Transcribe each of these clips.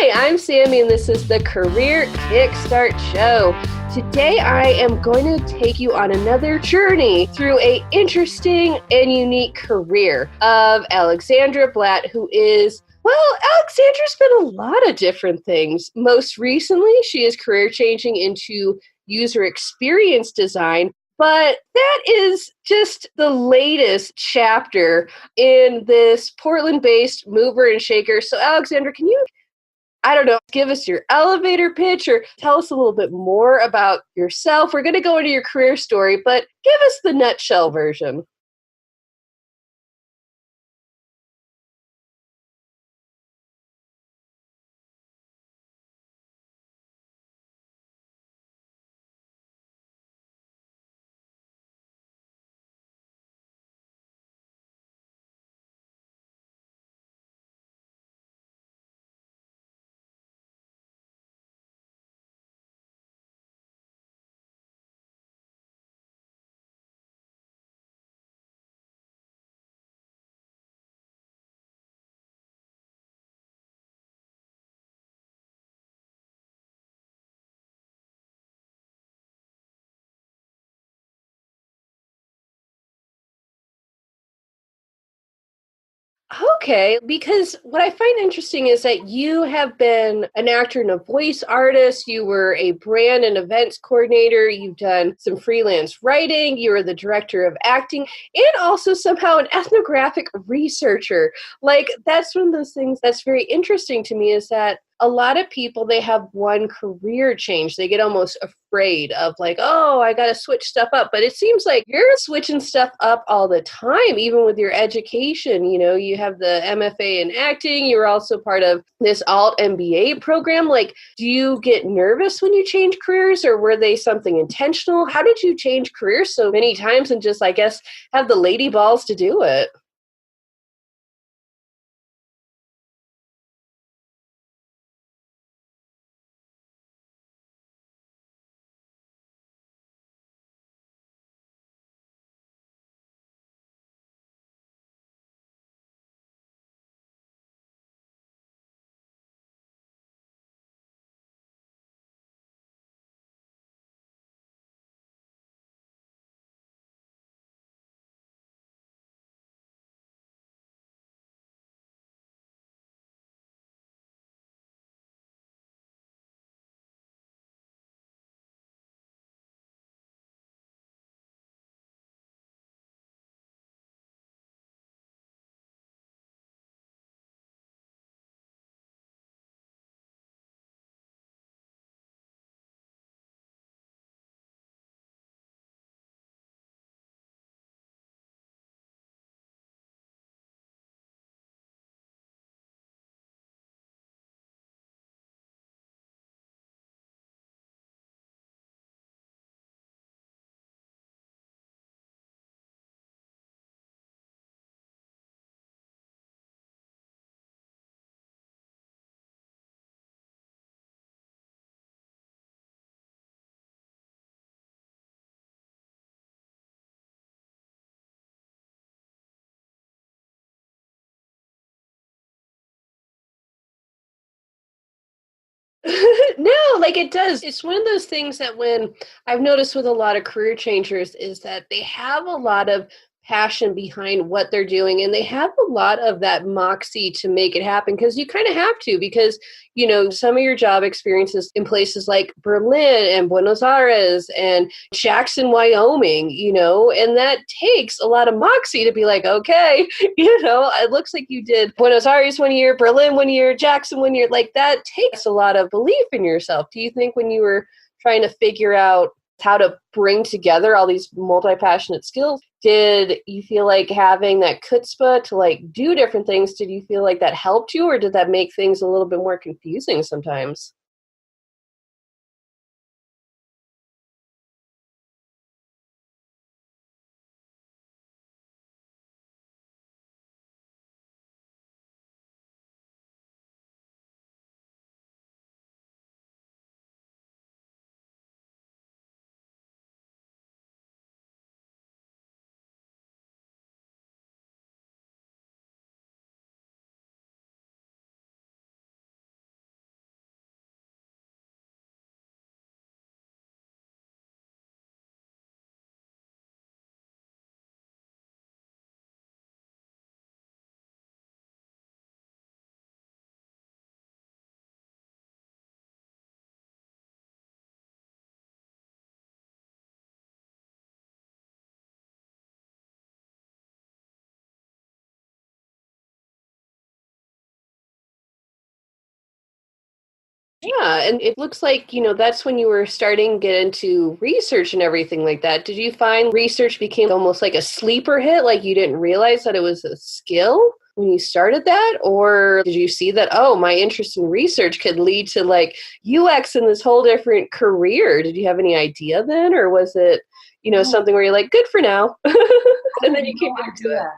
Hi, I'm Sami, and this is the Career Kickstart Show. Today, I am going to take you on another journey through a interesting and unique career of Alexandra Blatt, who is Alexandra's been a lot of different things. Most recently, she is career changing into user experience design, but that is just the latest chapter in this Portland-based mover and shaker. So, Alexandra, can you give us your elevator pitch or tell us a little bit more about yourself? We're going to go into your career story, but give us the nutshell version. Okay, because what I find interesting is that you have been an actor and a voice artist. You were a brand and events coordinator. You've done some freelance writing. You were the director of acting and also somehow an ethnographic researcher. Like, that's one of those things that's very interesting to me is that a lot of people, they have one career change. They get almost afraid of like, oh, I got to switch stuff up. But it seems like you're switching stuff up all the time, even with your education. You know, you have the MFA in acting. You're also part of this alt MBA program. Like, do you get nervous when you change careers, or were they something intentional? How did you change careers so many times and just, I guess, have the lady balls to do it? No, like it does. It's one of those things that when I've noticed with a lot of career changers is that they have a lot of passion behind what they're doing and they have a lot of that moxie to make it happen because you kind of have to because some of your job experiences in places like Berlin and Buenos Aires and Jackson, Wyoming, and that takes a lot of moxie to be like, okay, it looks like you did Buenos Aires one year, Berlin one year, Jackson one year. Like that takes a lot of belief in yourself. Do you think when you were trying to figure out how to bring together all these multi-passionate skills, did you feel like having that chutzpah to like do different things, did you feel like that helped you or did that make things a little bit more confusing sometimes? Yeah, and it looks like, that's when you were starting to get into research and everything like that. Did you find research became almost like a sleeper hit, like you didn't realize that it was a skill when you started that? Or did you see that, oh, my interest in research could lead to like UX and this whole different career? Did you have any idea then? Or was it, No, something where you're like, good for now? I And had then you came no back to it. idea.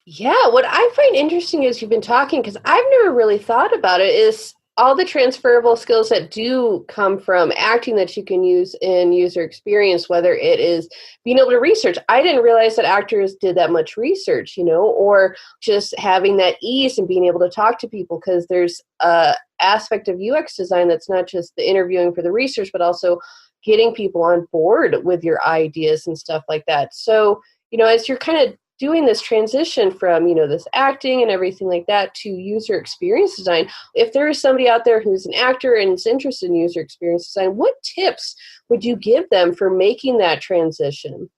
Yeah, what I find interesting as you've been talking, because I've never really thought about it, is all the transferable skills that do come from acting that you can use in user experience, whether it is being able to research. I didn't realize that actors did that much research, or just having that ease and being able to talk to people, because there's a aspect of UX design that's not just the interviewing for the research, but also getting people on board with your ideas and stuff like that. So, as you're kind of doing this transition from this acting and everything like that to user experience design, if there is somebody out there who's an actor and is interested in user experience design, what tips would you give them for making that transition?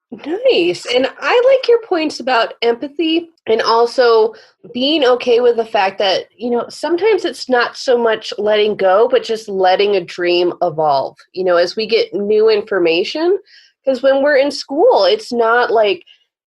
Nice. And I like your points about empathy and also being okay with the fact that, sometimes it's not so much letting go, but just letting a dream evolve, as we get new information. Because when we're in school, it's not like,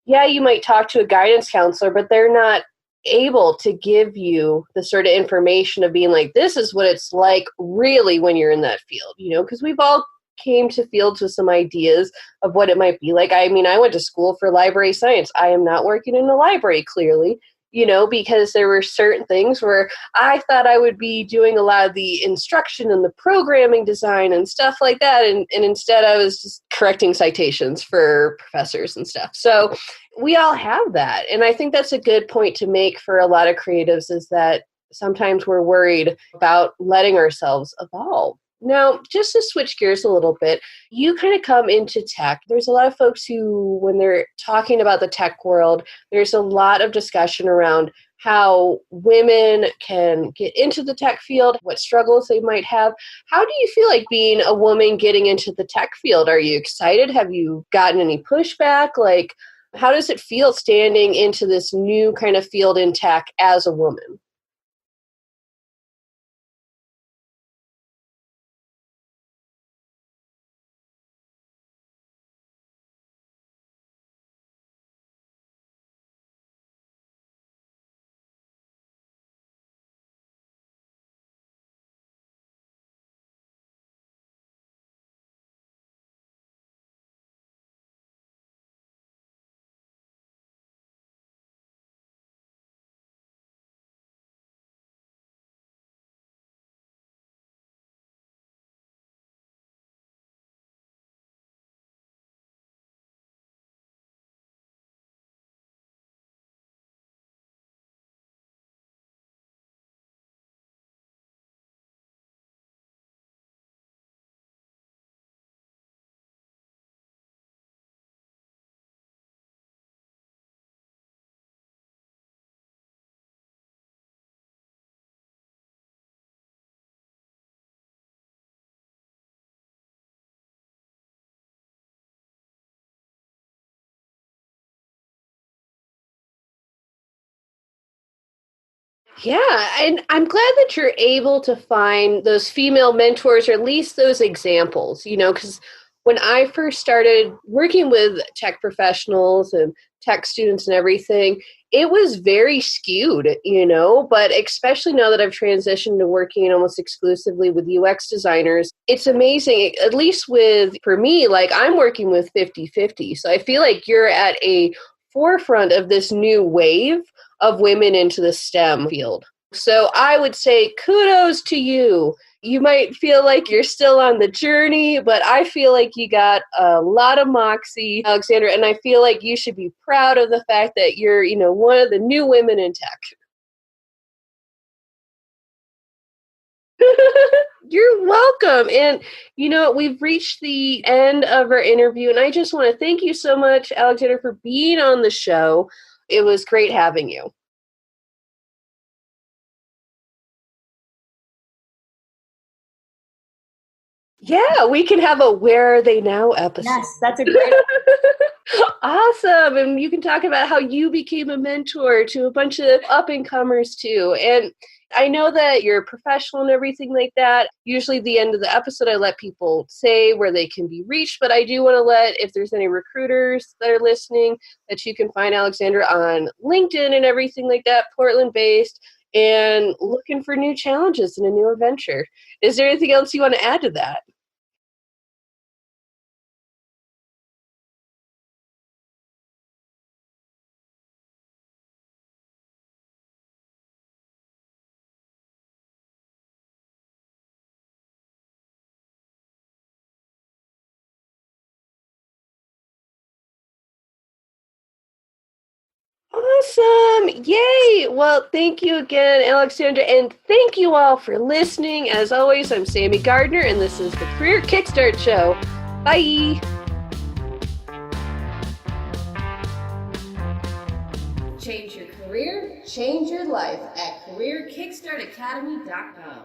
yeah, you might talk to a guidance counselor, but they're not able to give you the sort of information of being like, this is what it's like really when you're in that field, because we've all came to fields with some ideas of what it might be like. I mean, I went to school for library science. I am not working in a library, clearly, because there were certain things where I thought I would be doing a lot of the instruction and the programming design and stuff like that. And instead, I was just correcting citations for professors and stuff. So we all have that. And I think that's a good point to make for a lot of creatives is that sometimes we're worried about letting ourselves evolve. Now, just to switch gears a little bit, you kind of come into tech. There's a lot of folks who, when they're talking about the tech world, there's a lot of discussion around how women can get into the tech field, what struggles they might have. How do you feel like being a woman getting into the tech field? Are you excited? Have you gotten any pushback? Like, how does it feel standing into this new kind of field in tech as a woman? Yeah, and I'm glad that you're able to find those female mentors or at least those examples, because when I first started working with tech professionals and tech students and everything, it was very skewed, but especially now that I've transitioned to working almost exclusively with UX designers, it's amazing, at least for me, like I'm working with 50-50. So I feel like you're at a forefront of this new wave of women into the STEM field. So I would say kudos to you. You might feel like you're still on the journey, but I feel like you got a lot of moxie, Alexandra, and I feel like you should be proud of the fact that you're, one of the new women in tech. You're welcome. And we've reached the end of our interview, and I just want to thank you so much, Alexandra, for being on the show. It was great having you. Yeah, we can have a Where Are They Now episode. Yes, that's a great. Awesome. And you can talk about how you became a mentor to a bunch of up and comers too. And I know that you're a professional and everything like that. Usually at the end of the episode, I let people say where they can be reached, but I do want to if there's any recruiters that are listening, that you can find Alexandra on LinkedIn and everything like that, Portland based, and looking for new challenges and a new adventure. Is there anything else you want to add to that? Awesome. Yay. Well, thank you again, Alexandra. And thank you all for listening. As always, I'm Sami Gardner, and this is the Career Kickstart Show. Bye. Change your career, change your life at careerkickstartacademy.com.